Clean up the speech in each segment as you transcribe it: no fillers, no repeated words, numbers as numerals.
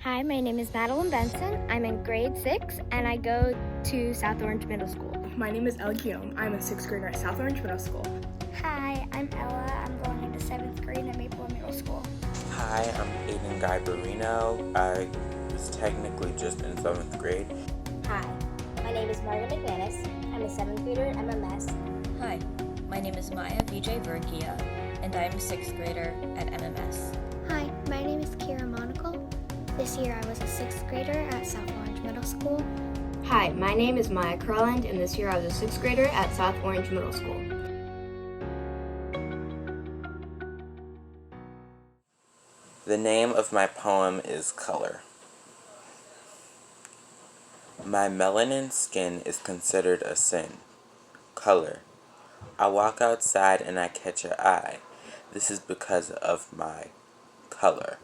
Hi, my name is Madeline Benson. I'm in grade 6 and I go to South Orange Middle School. My name is Elle Guillaume. I'm a 6th grader at South Orange Middle School. Hi, I'm Ella. I'm going into 7th grade at Maplewood Middle School. Hi, I'm Aiden Guy Barino. I was technically just in 7th grade. Hi, my name is Margaret McManus. I'm a 7th grader at MMS. Hi, my name is Maya Vijay Vergia, and I am a 6th grader at MMS. Hi, my name is Kira Monaco. This year I was a 6th grader at South Orange Middle School. Hi, my name is Maya Curland, and this year I was a 6th grader at South Orange Middle School. The name of my poem is Color. My melanin skin is considered a sin. Color. I walk outside and I catch your eye. This is because of my color.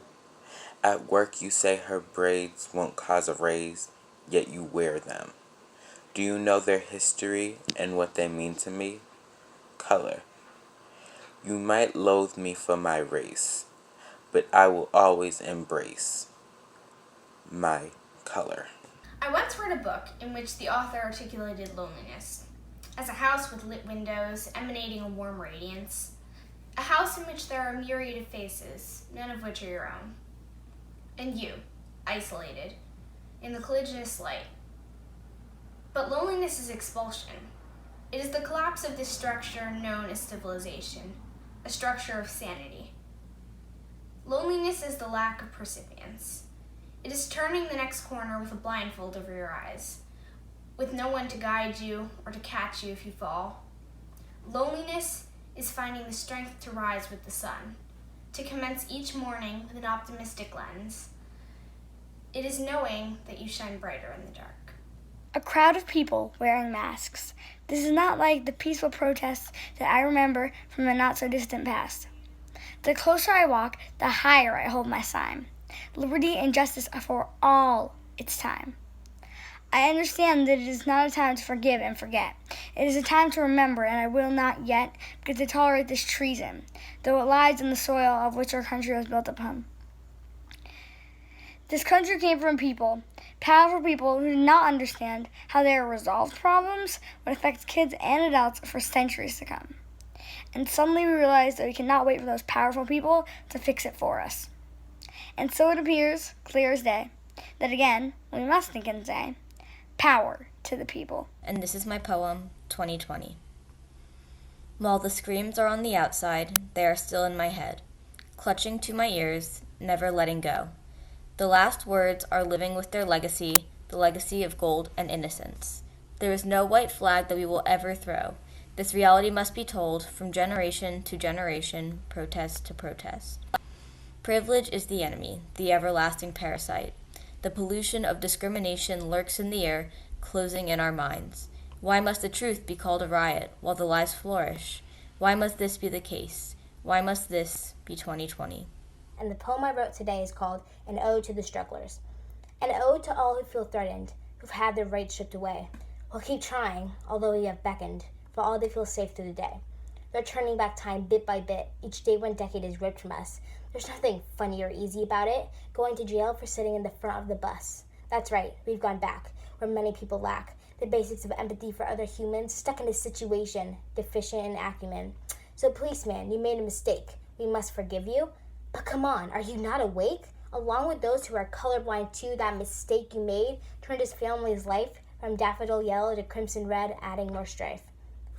At work you say her braids won't cause a raise, yet you wear them. Do you know their history and what they mean to me? Color. You might loathe me for my race, but I will always embrace my color. I once read a book in which the author articulated loneliness as a house with lit windows emanating a warm radiance, a house in which there are a myriad of faces, none of which are your own. And you, isolated, in the collisionist light. But loneliness is expulsion. It is the collapse of this structure known as civilization, a structure of sanity. Loneliness is the lack of percipience. It is turning the next corner with a blindfold over your eyes, with no one to guide you or to catch you if you fall. Loneliness is finding the strength to rise with the sun, to commence each morning with an optimistic lens. It is knowing that you shine brighter in the dark. A crowd of people wearing masks. This is not like the peaceful protests that I remember from a not-so-distant past. The closer I walk, the higher I hold my sign. Liberty and justice are for all its time. I understand that it is not a time to forgive and forget. It is a time to remember, and I will not yet begin to tolerate this treason, though it lies in the soil of which our country was built upon. This country came from people, powerful people who did not understand how their resolved problems would affect kids and adults for centuries to come. And suddenly we realized that we cannot wait for those powerful people to fix it for us. And so it appears, clear as day, that again, we must think and say, power to the people. And this is my poem, 2020. While the screams are on the outside, they are still in my head, clutching to my ears, never letting go. The last words are living with their legacy, the legacy of gold and innocence. There is no white flag that we will ever throw. This reality must be told from generation to generation, protest to protest. Privilege is the enemy, the everlasting parasite. The pollution of discrimination lurks in the air, closing in our minds. Why must the truth be called a riot while the lies flourish? Why must this be the case? Why must this be 2020? And the poem I wrote today is called An Ode to the Strugglers. An ode to all who feel threatened, who've had their rights stripped away, who'll keep trying, although we have beckoned, for all they feel safe through the day. They're turning back time bit by bit, each day one decade is ripped from us. There's nothing funny or easy about it, going to jail for sitting in the front of the bus. That's right, we've gone back, where many people lack the basics of empathy for other humans, stuck in a situation, deficient in acumen. So policeman, you made a mistake. We must forgive you. But come on, are you not awake? Along with those who are colorblind too, that mistake you made turned his family's life from daffodil yellow to crimson red, adding more strife.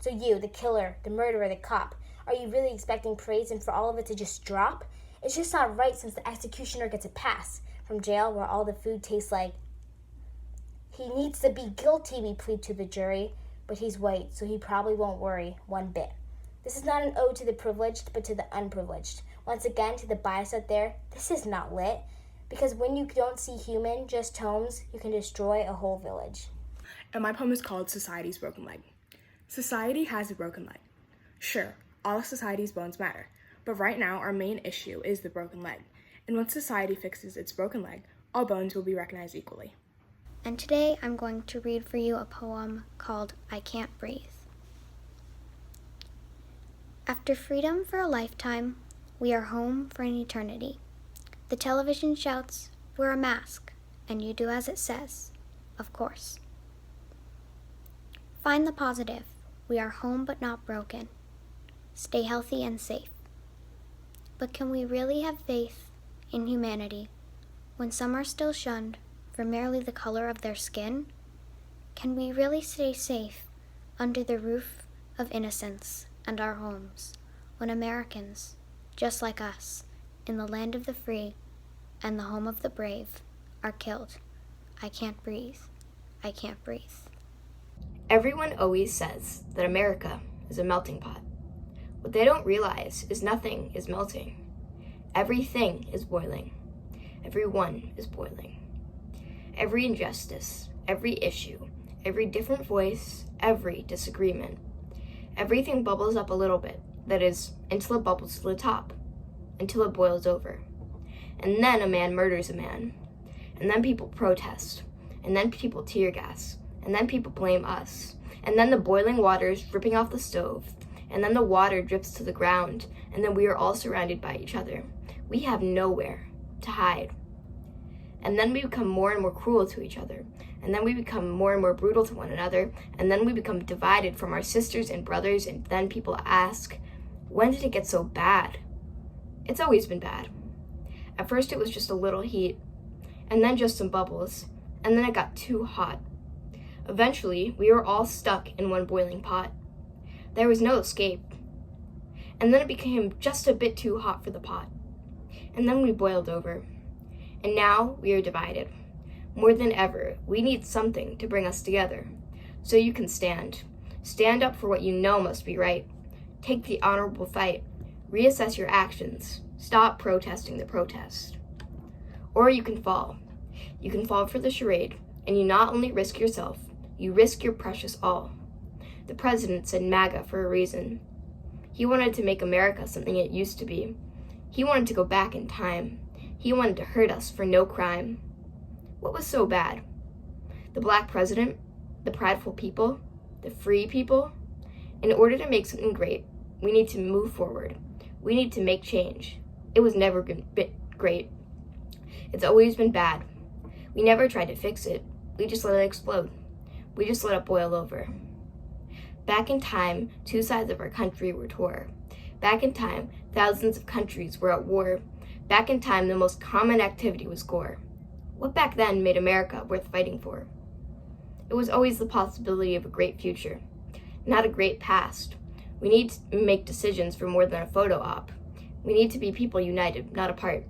So you, the killer, the murderer, the cop, are you really expecting praise and for all of it to just drop? It's just not right since the executioner gets a pass from jail where all the food tastes like. He needs to be guilty, we plead to the jury, but he's white, so he probably won't worry one bit. This is not an ode to the privileged, but to the unprivileged. Once again, to the bias out there, this is not lit. Because when you don't see human, just tomes, you can destroy a whole village. And my poem is called Society's Broken Leg. Society has a broken leg. Sure, all of society's bones matter, but right now our main issue is the broken leg. And once society fixes its broken leg, all bones will be recognized equally. And today I'm going to read for you a poem called I Can't Breathe. After freedom for a lifetime, we are home for an eternity. The television shouts, Wear a mask, and you do as it says, of course. Find the positive. We are home but not broken. Stay healthy and safe. But can we really have faith in humanity when some are still shunned for merely the color of their skin? Can we really stay safe under the roof of innocence and our homes when Americans, just like us, in the land of the free and the home of the brave, are killed? I can't breathe. I can't breathe. Everyone always says that America is a melting pot. What they don't realize is nothing is melting. Everything is boiling. Everyone is boiling. Every injustice, every issue, every different voice, every disagreement. Everything bubbles up a little bit, that is, until it bubbles to the top, until it boils over. And then a man murders a man. And then people protest. And then people tear gas. And then people blame us. And then the boiling water is dripping off the stove. And then the water drips to the ground. And then we are all surrounded by each other. We have nowhere to hide. And then we become more and more cruel to each other. And then we become more and more brutal to one another. And then we become divided from our sisters and brothers. And then people ask, when did it get so bad? It's always been bad. At first it was just a little heat. And then just some bubbles. And then it got too hot. Eventually, we were all stuck in one boiling pot. There was no escape. And then it became just a bit too hot for the pot. And then we boiled over. And now we are divided. More than ever, we need something to bring us together. So you can stand. Stand up for what you know must be right. Take the honorable fight. Reassess your actions. Stop protesting the protest. Or you can fall. You can fall for the charade, and you not only risk yourself, you risk your precious all. The president said MAGA for a reason. He wanted to make America something it used to be. He wanted to go back in time. He wanted to hurt us for no crime. What was so bad? The black president? The prideful people? The free people? In order to make something great, we need to move forward. We need to make change. It was never been great. It's always been bad. We never tried to fix it. We just let it explode. We just let it boil over. Back in time, two sides of our country were tore. Back in time, thousands of countries were at war. Back in time, the most common activity was gore. What back then made America worth fighting for? It was always the possibility of a great future, not a great past. We need to make decisions for more than a photo op. We need to be people united, not apart.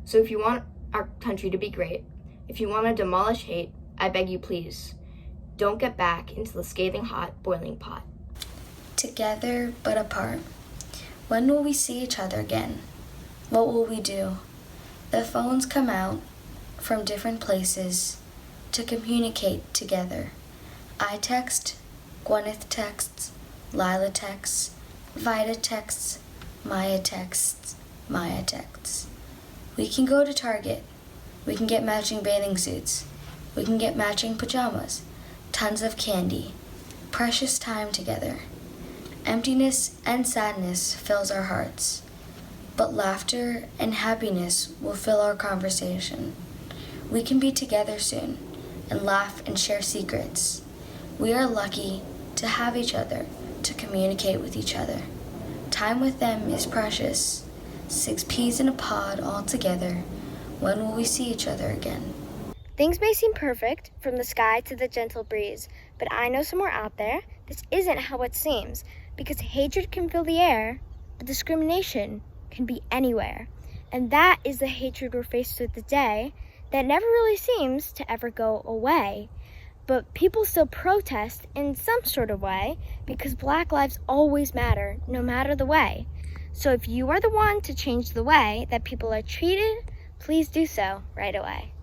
So if you want our country to be great, if you want to demolish hate, I beg you please, don't get back into the scathing hot boiling pot. Together but apart. When will we see each other again? What will we do? The phones come out from different places to communicate together. I text, Gwyneth texts, Lila texts, Vida texts, Maya texts, Maya texts. We can go to Target. We can get matching bathing suits. We can get matching pajamas. Tons of candy. Precious time together. Emptiness and sadness fills our hearts. But laughter and happiness will fill our conversation. We can be together soon and laugh and share secrets. We are lucky to have each other, to communicate with each other. Time with them is precious. 6 peas in a pod all together. When will we see each other again? Things may seem perfect, from the sky to the gentle breeze, but I know somewhere out there this isn't how it seems, because hatred can fill the air, but discrimination can be anywhere. And that is the hatred we're faced with today that never really seems to ever go away. But people still protest in some sort of way because Black lives always matter, no matter the way. So if you are the one to change the way that people are treated, please do so right away.